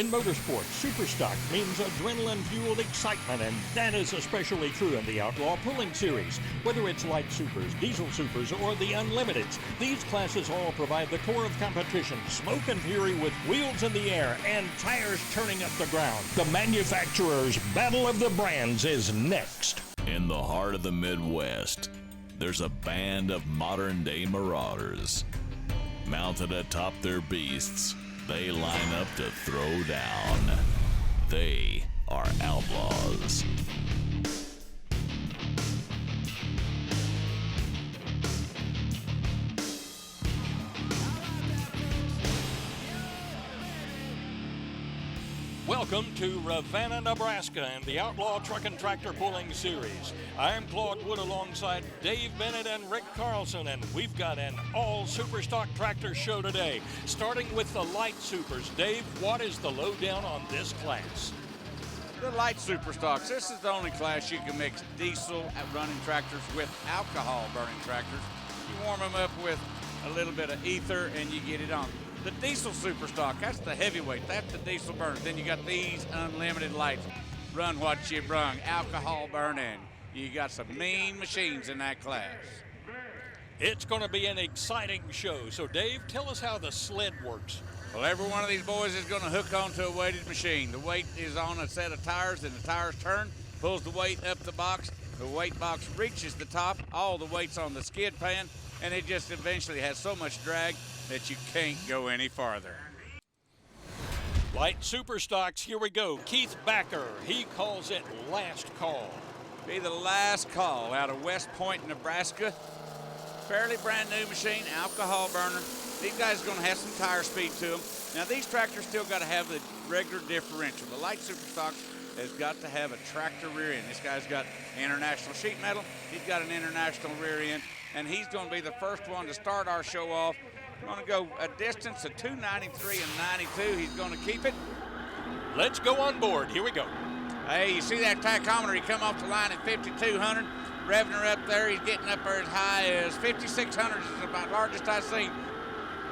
In motorsport, Superstock means adrenaline-fueled excitement, and that is especially true in the Outlaw Pulling Series. Whether it's light supers, diesel supers, or the Unlimiteds, these classes all provide the core of competition, smoke and fury with wheels in the air and tires turning up the ground. The manufacturer's Battle of the Brands is next. In the heart of the Midwest, there's a band of modern-day marauders. Mounted atop their beasts, they line up to throw down. They are outlaws. Welcome to Ravenna, Nebraska and the Outlaw Truck and Tractor Pulling Series. I'm Claude Wood alongside Dave Bennett and Rick Carlson, and we've got an all Superstock tractor show today. Starting with the light supers. Dave, what is the lowdown on this class? The light Superstocks. This is the only class you can mix diesel running tractors with alcohol burning tractors. You warm them up with a little bit of ether and you get it on. The diesel Superstock, that's the heavyweight, that's the diesel burner. Then you got these unlimited lights. Run what you brung, alcohol burning. You got some mean machines in that class. It's going to be an exciting show. So Dave, tell us how the sled works. Well, every one of these boys is going to hook onto a weighted machine. The weight is on a set of tires, and the tires turn, pulls the weight up the box. The weight box reaches the top, all the weight's on the skid pan, and it just eventually has so much drag that you can't go any farther. Light Superstocks, here we go. Keith Backer, he calls it last call. Be the last call out of West Point, Nebraska. Fairly brand new machine, alcohol burner. These guys are going to have some tire speed to them. Now these tractors still got to have the regular differential. The light Superstock has got to have a tractor rear end. This guy's got international sheet metal. He's got an international rear end, and he's going to be the first one to start our show off. We're going to go a distance of 293 and 92. He's going to keep it. Let's go on board. Here we go. Hey, you see that tachometer? He come off the line at 5,200. Ravenna up there. He's getting up there as high as 5,600. It's about the largest I've seen.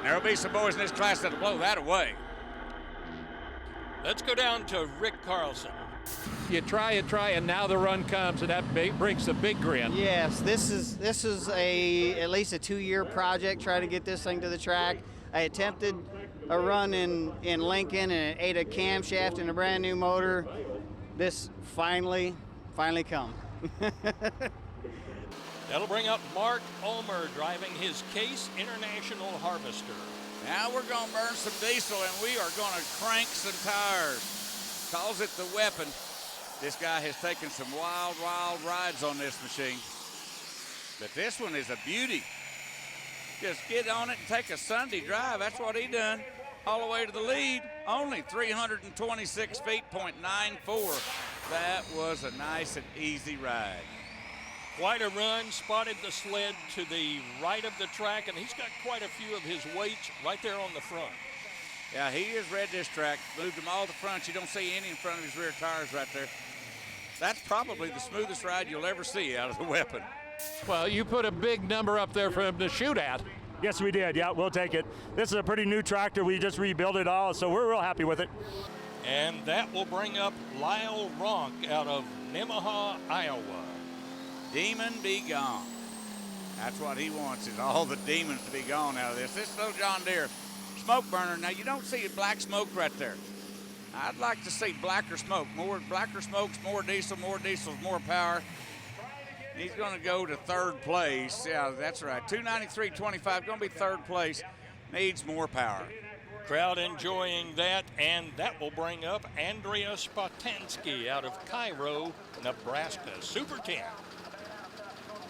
There'll be some boys in this class that'll blow that away. Let's go down to Rick Carlson. You try, and now the run comes, and that brings a big grin. Yes, this is at least a 2-year project trying to get this thing to the track. I attempted a run in Lincoln, and it ate a camshaft and a brand new motor. This finally come. That'll bring up Mark Omer driving his Case International Harvester. Now we're going to burn some diesel, and we are going to crank some tires. Calls it the weapon. This guy has taken some wild rides on this machine. But this one is a beauty. Just get on it and take a Sunday drive. That's what he done. All the way to the lead. Only 326 feet, .94. That was a nice and easy ride. Quite a run. Spotted the sled to the right of the track, and he's got quite a few of his weights right there on the front. Yeah, he has read this track, moved them all to front. You don't see any in front of his rear tires right there. That's probably the smoothest ride you'll ever see out of the weapon. Well, you put a big number up there for him to shoot at. Yes, we did. Yeah, we'll take it. This is a pretty new tractor. We just rebuilt it all, so we're real happy with it. And that will bring up Lyle Ronk out of Nemaha, Iowa. Demon be gone. That's what he wants, is all the demons to be gone out of this. This is no John Deere smoke burner. Now, you don't see black smoke right there. I'd like to see blacker smoke. More blacker smokes, more diesels, more power. He's going to go to third place. Yeah, that's right. 293.25, going to be third place. Needs more power. Crowd enjoying that, and that will bring up Andrea Spatansky out of Cairo, Nebraska. Super 10.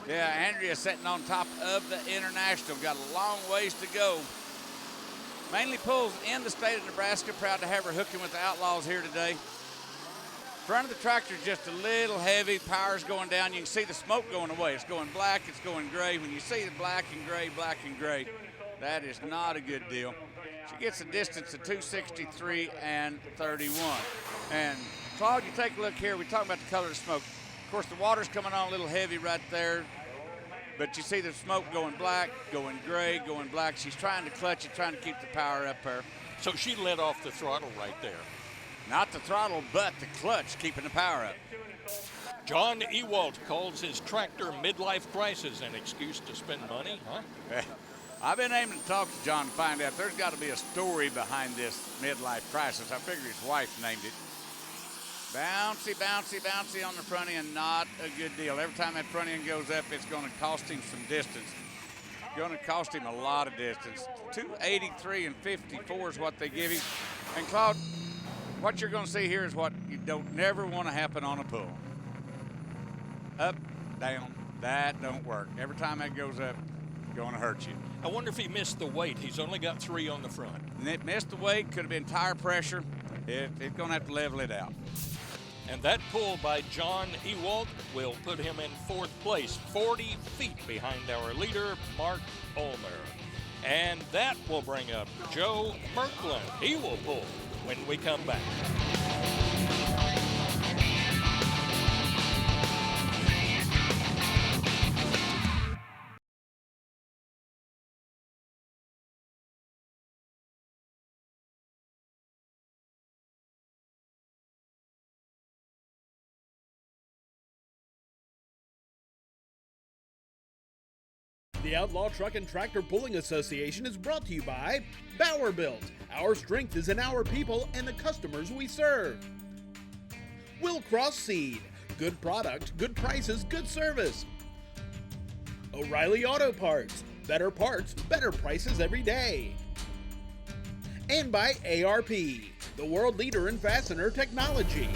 Yeah, Andrea sitting on top of the International. Got a long ways to go. Mainly pulls in the state of Nebraska. Proud to have her hooking with the Outlaws here today. Front of the tractor is just a little heavy. Power's going down. You can see the smoke going away. It's going black, it's going gray. When you see the black and gray, that is not a good deal. She gets a distance of 263 and 31. And Claude, you take a look here. We talk about the color of the smoke. Of course, the water's coming on a little heavy right there. But you see the smoke going black, going gray, going black. She's trying to clutch it, trying to keep the power up there. So she let off the throttle right there. Not the throttle, but the clutch, keeping the power up. John Ewald calls his tractor midlife crisis an excuse to spend money, huh? I've been aiming to talk to John to find out there's got to be a story behind this midlife crisis. I figure his wife named it. Bouncy, bouncy, bouncy on the front end, not a good deal. Every time that front end goes up, it's going to cost him some distance. Going to cost him a lot of distance. 283 and 54 is what they give him. And Claude, what you're going to see here is what you don't never want to happen on a pull. Up, down, that don't work. Every time that goes up, it's going to hurt you. I wonder if he missed the weight. He's only got 3 on the front. And it missed the weight, could have been tire pressure. It's going to have to level it out. And that pull by John Ewald will put him in 4th place, 40 feet behind our leader, Mark Omer. And that will bring up Joe Merkland. He will pull when we come back. The Outlaw Truck and Tractor Pulling Association is brought to you by Bauer Built. Our strength is in our people and the customers we serve. Will Cross Seed. Good product, good prices, good service. O'Reilly Auto Parts. Better parts, better prices every day. And by ARP, the world leader in fastener technology.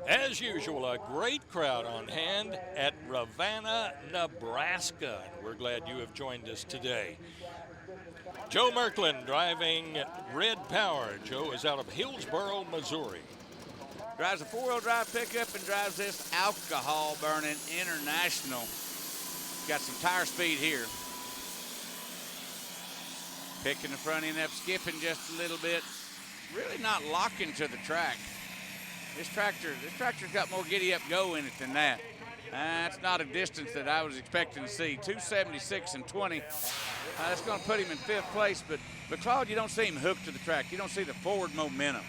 As usual, a great crowd on hand at Ravenna, Nebraska. We're glad you have joined us today. Joe Merkland driving Red Power. Joe is out of Hillsboro, Missouri. Drives a 4-wheel drive pickup and drives this alcohol burning International. Got some tire speed here. Picking the front end up, skipping just a little bit. Really not locking to the track. This tractor's got more giddy up go in it than that. That's not a distance that I was expecting to see. 276 and 20. That's going to put him in 5th place, but Claude, you don't see him hooked to the track. You don't see the forward momentum.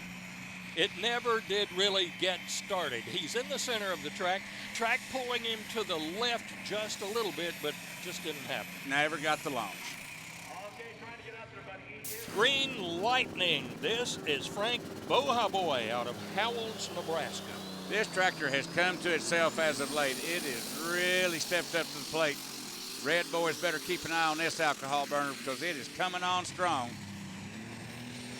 It never did really get started. He's in the center of the track pulling him to the left just a little bit, but just didn't happen. Never got the launch. Green Lightning. This is Frank Bohaboy out of Howells, Nebraska. This tractor has come to itself as of late. It has really stepped up to the plate. Red boys better keep an eye on this alcohol burner because it is coming on strong.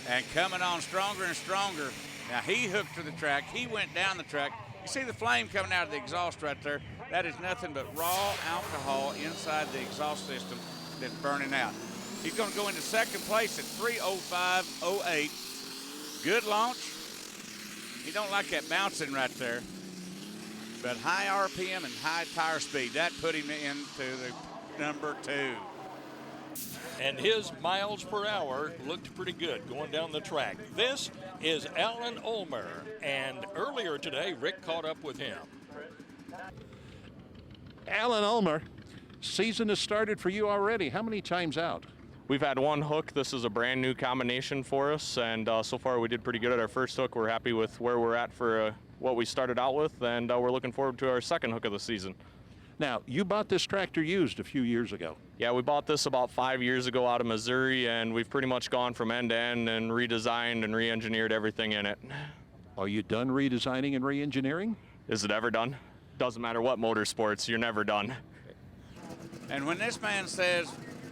And coming on stronger and stronger. Now he hooked to the track. He went down the track. You see the flame coming out of the exhaust right there? That is nothing but raw alcohol inside the exhaust system that's burning out. He's going to go into 2nd place at 3:05.08. Good launch. He don't like that bouncing right there. But high RPM and high tire speed, that put him into the number 2. And his miles per hour looked pretty good going down the track. This is Alan Omer, and earlier today, Rick caught up with him. Alan Omer, season has started for you already. How many times out? We've had 1 hook. This is a brand new combination for us, and so far we did pretty good at our first hook. We're happy with where we're at for what we started out with, and we're looking forward to our 2nd hook of the season. Now, you bought this tractor used a few years ago. Yeah, we bought this about 5 years ago out of Missouri, and we've pretty much gone from end to end and redesigned and re-engineered everything in it. Are you done redesigning and re-engineering? Is it ever done? Doesn't matter what motorsports, you're never done. And when this man says,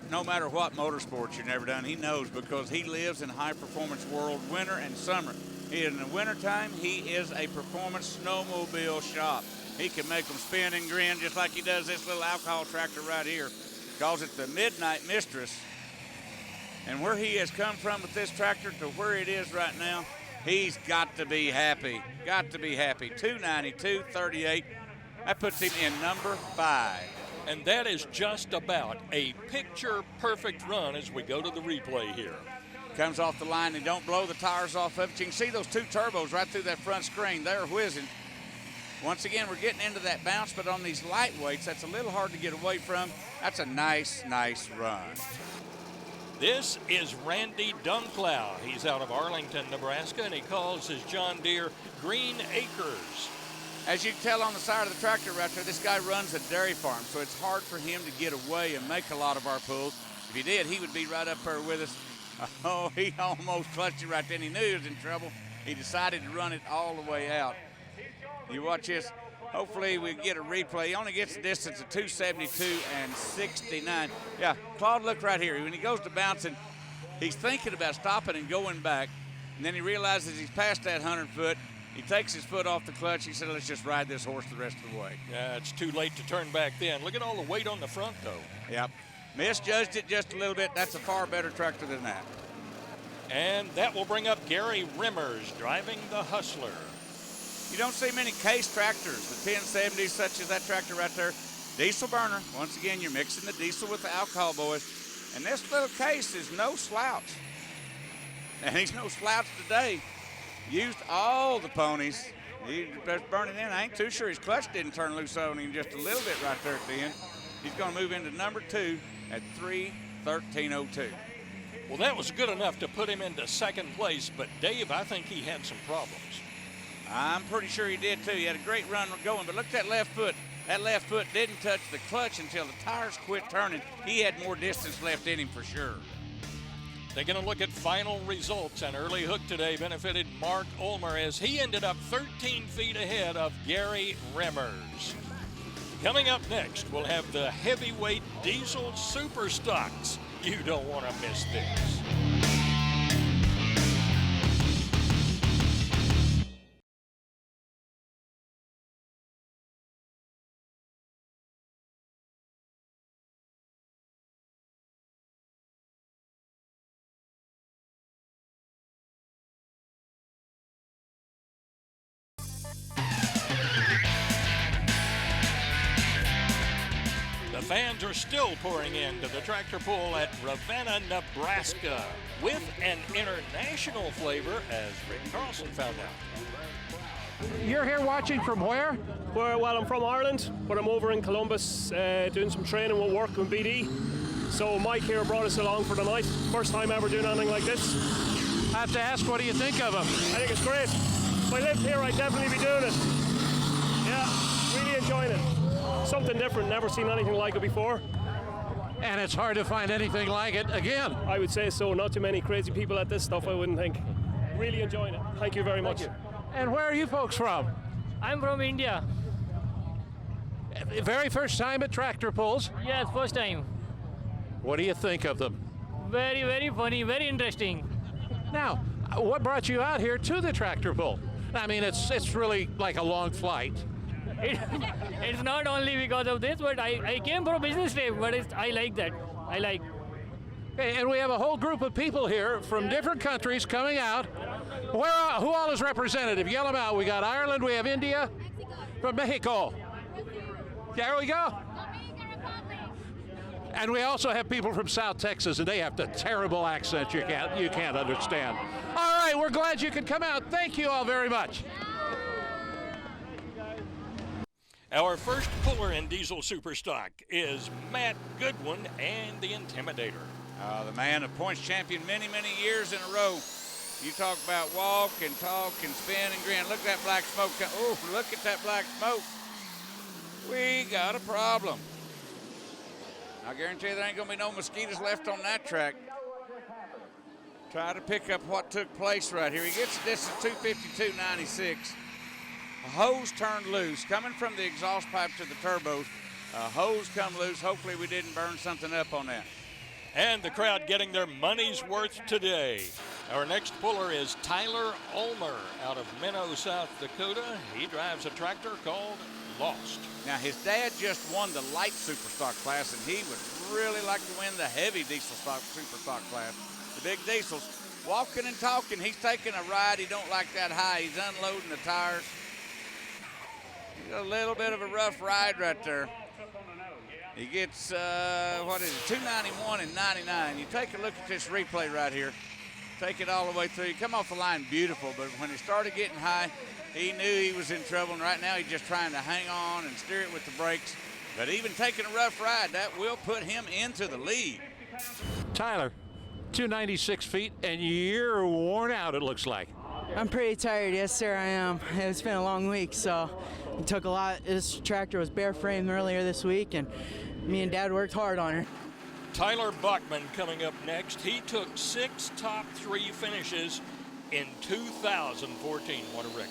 no matter what motorsports you're never done, he knows because he lives in high-performance world, winter and summer. In the wintertime, he is a performance snowmobile shop. He can make them spin and grin just like he does this little alcohol tractor right here. Calls it the Midnight Mistress. And where he has come from with this tractor to where it is right now, he's got to be happy. Got to be happy. 292.38. That puts him in number 5. And that is just about a picture-perfect run as we go to the replay here. Comes off the line and don't blow the tires off of it. You can see those 2 turbos right through that front screen. They're whizzing. Once again, we're getting into that bounce, but on these lightweights, that's a little hard to get away from. That's a nice, nice run. This is Randy Dunklow. He's out of Arlington, Nebraska, and he calls his John Deere Green Acres. As you can tell on the side of the tractor right there, this guy runs a dairy farm, so it's hard for him to get away and make a lot of our pulls. If he did, he would be right up there with us. Oh, he almost clutched it right then. He knew he was in trouble. He decided to run it all the way out. You watch this. Hopefully we get a replay. He only gets a distance of 272 and 69. Yeah, Claude, look right here. When he goes to bouncing, he's thinking about stopping and going back, and then he realizes he's past that 100 foot. He takes his foot off the clutch. He said, let's just ride this horse the rest of the way. Yeah, it's too late to turn back then. Look at all the weight on the front, though. Yep. Misjudged it just a little bit. That's a far better tractor than that. And that will bring up Gary Rimmers driving the Hustler. You don't see many case tractors, the 1070s, such as that tractor right there. Diesel burner. Once again, you're mixing the diesel with the alcohol, boys. And this little case is no slouch. And he's no slouch today. Used all the ponies. He's just burning in. I ain't too sure his clutch didn't turn loose on him just a little bit right there at the end. He's going to move into number 2 at 3:13:02. Well, that was good enough to put him into second place, but Dave, I think he had some problems. I'm pretty sure he did too. He had a great run going, but look at that left foot. That left foot didn't touch the clutch until the tires quit turning. He had more distance left in him for sure. Taking a look at final results, an early hook today benefited Mark Omer as he ended up 13 feet ahead of Gary Rimmers. Coming up next, we'll have the heavyweight diesel Superstocks. You don't want to miss this. The fans are still pouring into the tractor pull at Ravenna, Nebraska, with an international flavor, as Rick Carlson found out. You're here watching from where? Well, I'm from Ireland, but I'm over in Columbus doing some training with work with BD. So Mike here brought us along for the night. First time ever doing anything like this. I have to ask, what do you think of them? I think it's great. If I lived here, I'd definitely be doing it. Yeah, really enjoying it. Something different, never seen anything like it before. And it's hard to find anything like it again. I would say so. Not too many crazy people at this stuff, I wouldn't think. Really enjoying it. Thank you very much. And where are you folks from? I'm from India. Very first time at tractor pulls? Yes, first time. What do you think of them? Very, very funny, very interesting. Now, what brought you out here to the tractor pull? I mean, it's really like a long flight. It's not only because of this, but I came for a business trip, but I like that. I like. Okay, and we have a whole group of people here from different countries coming out. Who all is representative? Yell them out. We got Ireland, we have India, from Mexico. There we go. And we also have people from South Texas, and they have the terrible accent you can't understand. All right, we're glad you could come out. Thank you all very much. Our first puller in diesel Superstock is Matt Goodwin and the Intimidator. The man of points champion many, many years in a row. You talk about walk and talk and spin and grin. Look at that black smoke. Oh, look at that black smoke. We got a problem. I guarantee you there ain't going to be no mosquitoes left on that track. Try to pick up what took place right here. He gets a distance of 252.96. A hose turned loose, coming from the exhaust pipe to the turbos. A hose come loose. Hopefully we didn't burn something up on that. And the crowd getting their money's worth today. Our next puller is Tyler Omer out of Minnow, South Dakota. He drives a tractor called Lost. Now his dad just won the light Superstock class, and he would really like to win the heavy diesel stock Superstock class. The big diesels. Walking and talking, he's taking a ride. He don't like that high. He's unloading the tires. A little bit of a rough ride right there. He gets, 291 and 99. You take a look at this replay right here. Take it all the way through. You come off the line beautiful, but when he started getting high, he knew he was in trouble, and right now he's just trying to hang on and steer it with the brakes. But even taking a rough ride, that will put him into the lead. Tyler, 296 feet, and you're worn out, it looks like. I'm pretty tired, yes sir, I am. It's been a long week, so it took a lot. This tractor was bare framed earlier this week, and me and Dad worked hard on her. Tyler Buckman coming up next. He took 6 top 3 finishes in 2014. What a record.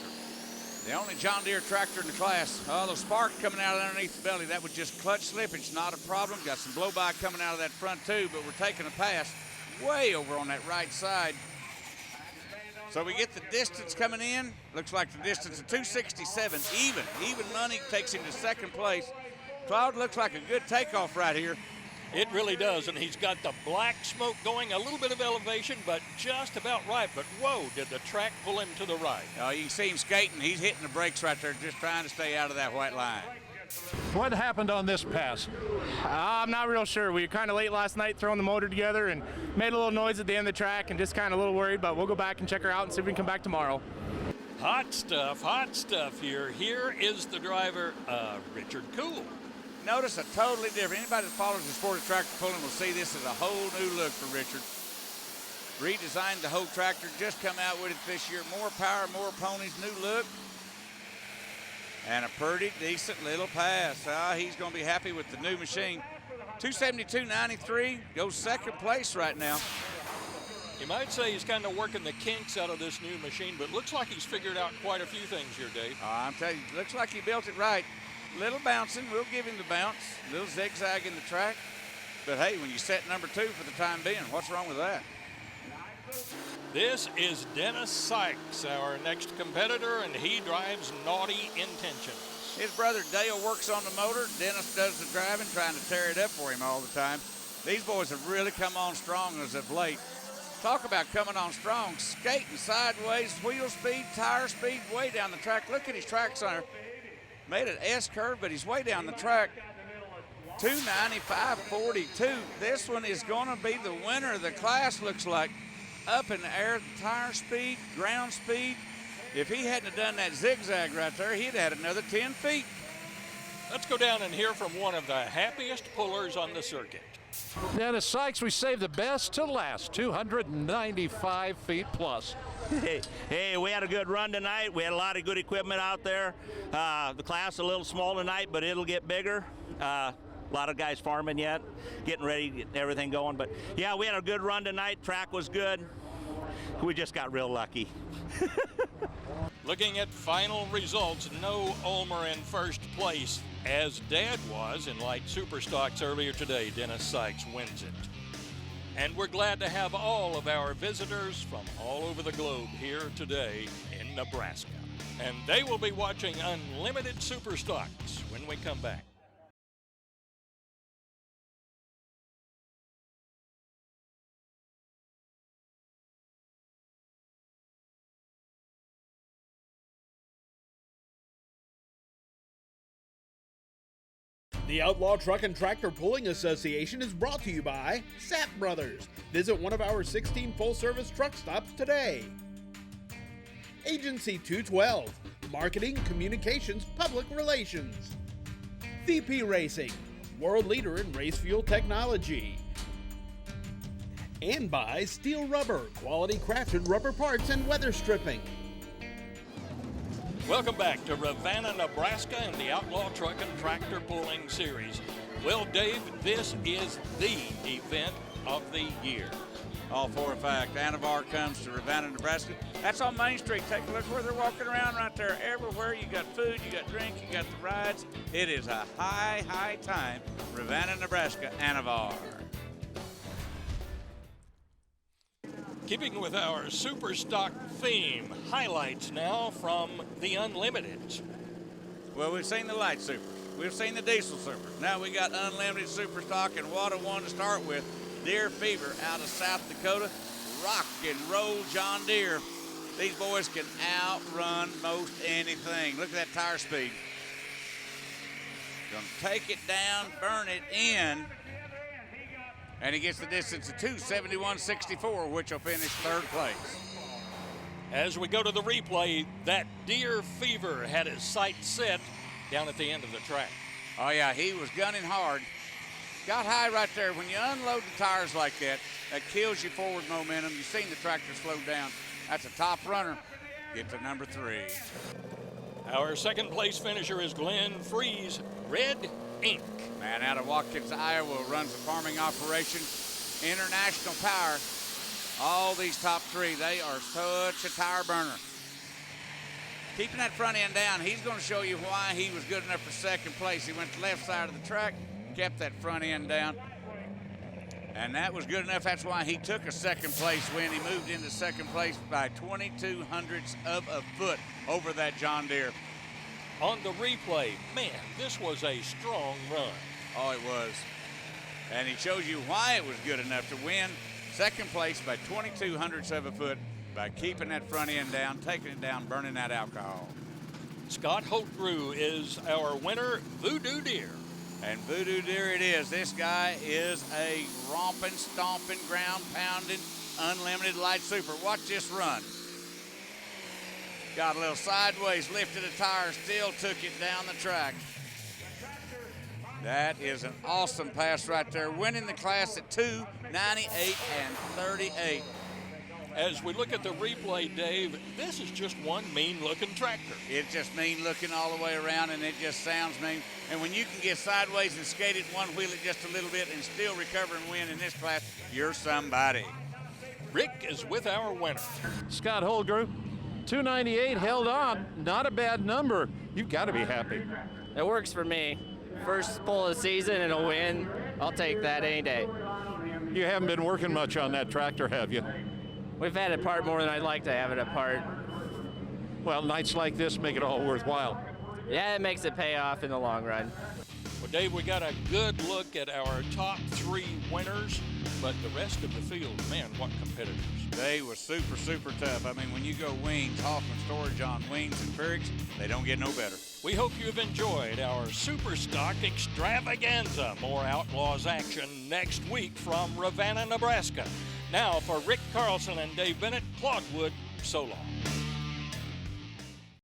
The only John Deere tractor in the class. Oh, the spark coming out of underneath the belly. That was just clutch slippage, not a problem. Got some blow-by coming out of that front too, but we're taking a pass way over on that right side. So we get the distance coming in. Looks like the distance of 267, even. Even money takes him to second place. Cloud looks like a good takeoff right here. It really does, and he's got the black smoke going, a little bit of elevation, but just about right. But whoa, did the track pull him to the right. Oh, you can see him skating. He's hitting the brakes right there, just trying to stay out of that white line. What happened on this pass? I'm not real sure. We were kind of late last night throwing the motor together and made a little noise at the end of the track and just kind of a little worried, but we'll go back and check her out and see if we can come back tomorrow. Hot stuff here. Here is the driver, Richard Cool. Notice a totally different. Anybody that follows the sport of tractor pulling will see this as a whole new look for Richard. Redesigned the whole tractor, just come out with it this year. More power, more ponies, new look. And a pretty decent little pass. He's going to be happy with the new machine. 272.93, goes second place right now. You might say he's kind of working the kinks out of this new machine, but looks like he's figured out quite a few things here, Dave. I'm telling you, looks like he built it right. Little bouncing, we'll give him the bounce. Little zigzag in the track. But hey, when you set number 2 for the time being, what's wrong with that? This is Dennis Sykes, our next competitor, and he drives Naughty Intentions. His brother Dale works on the motor. Dennis does the driving, trying to tear it up for him all the time. These boys have really come on strong as of late. Talk about coming on strong. Skating sideways, wheel speed, tire speed, way down the track. Look at his track center. Made an S-curve, but he's way down the track. 295.42. This one is going to be the winner of the class, looks like. Up in the air, tire speed, ground speed. If he hadn't have done that zigzag right there, he'd have had another 10 feet. Let's go down and hear from one of the happiest pullers on the circuit. Dennis Sykes, we saved the best to last, 295 feet plus. Hey, we had a good run tonight. We had a lot of good equipment out there. The class a little small tonight, but it'll get bigger. A lot of guys farming yet, getting ready to get everything going. But yeah, we had a good run tonight. Track was good. We just got real lucky. Looking at final results, no Omer in first place, as Dad was in light Superstocks earlier today. Dennis Sykes wins it. And we're glad to have all of our visitors from all over the globe here today in Nebraska. And they will be watching Unlimited Superstocks when we come back. The Outlaw Truck and Tractor Pulling Association is brought to you by Sapp Brothers. Visit one of our 16 full-service truck stops today. Agency 212, Marketing, Communications, Public Relations. VP Racing, world leader in race fuel technology. And by Steel Rubber, quality crafted rubber parts and weather stripping. Welcome back to Ravenna, Nebraska and the Outlaw Truck and Tractor Pulling Series. Well, Dave, this is the event of the year. All for a fact. Anavar comes to Ravenna, Nebraska. That's on Main Street. Take a look where they're walking around right there. Everywhere you got food, you got drink, you got the rides. It is a high time. Ravenna, Nebraska, Anavar. Keeping with our Superstock theme, highlights now from the Unlimiteds. Well, we've seen the light supers. We've seen the diesel supers. Now we got Unlimited Superstock, and what a one to start with. Deere Fever out of South Dakota. Rock and roll John Deere. These boys can outrun most anything. Look at that tire speed. Gonna take it down, burn it in. And he gets the distance of 271.64, which will finish third place. As we go to the replay, that Deere Fever had his sights set down at the end of the track. Oh, yeah, he was gunning hard. Got high right there. When you unload the tires like that, that kills your forward momentum. You've seen the tractor slow down. That's a top runner. Get to number 3. Our second place finisher is Glenn Freeze, Red Ink. Man out of Watkins, Iowa, runs the farming operation. International Power. All these top 3, they are such a tire burner. Keeping that front end down, he's going to show you why he was good enough for second place. He went to the left side of the track, kept that front end down, and that was good enough. That's why he took a second place win. He moved into second place by 22 hundredths of a foot over that John Deere. On the replay, man, this was a strong run. Oh, it was. And he shows you why it was good enough to win second place by 22 hundredths of a foot by keeping that front end down, taking it down, burning that alcohol. Scott Holtgrew is our winner, Voodoo Deer. And Voodoo Deer it is. This guy is a romping, stomping, ground-pounding, unlimited light super. Watch this run. Got a little sideways, lifted a tire, still took it down the track. That is an awesome pass right there, winning the class at 2:98 and 38. As we look at the replay, Dave, this is just one mean-looking tractor. It's just mean-looking all the way around, and it just sounds mean. And when you can get sideways and skate it, one-wheel it just a little bit, and still recover and win in this class, you're somebody. Rick is with our winner. Scott Holtgrew, 298 held on. Not a bad number. You've got to be happy. It works for me. First pull of the season and a win, I'll take that any day. You haven't been working much on that tractor, have you? We've had it apart more than I'd like to have it apart. Well, nights like this make it all worthwhile. Yeah, it makes it pay off in the long run. Well, Dave, we got a good look at our top 3 winners, but the rest of the field, man, what competitors. They were super, super tough. I mean, when you go Wings, Hoffman Storage on Wings and Ferrix, they don't get no better. We hope you've enjoyed our Superstock extravaganza. More Outlaws action next week from Ravenna, Nebraska. Now, for Rick Carlson and Dave Bennett, Claude Wood, so long.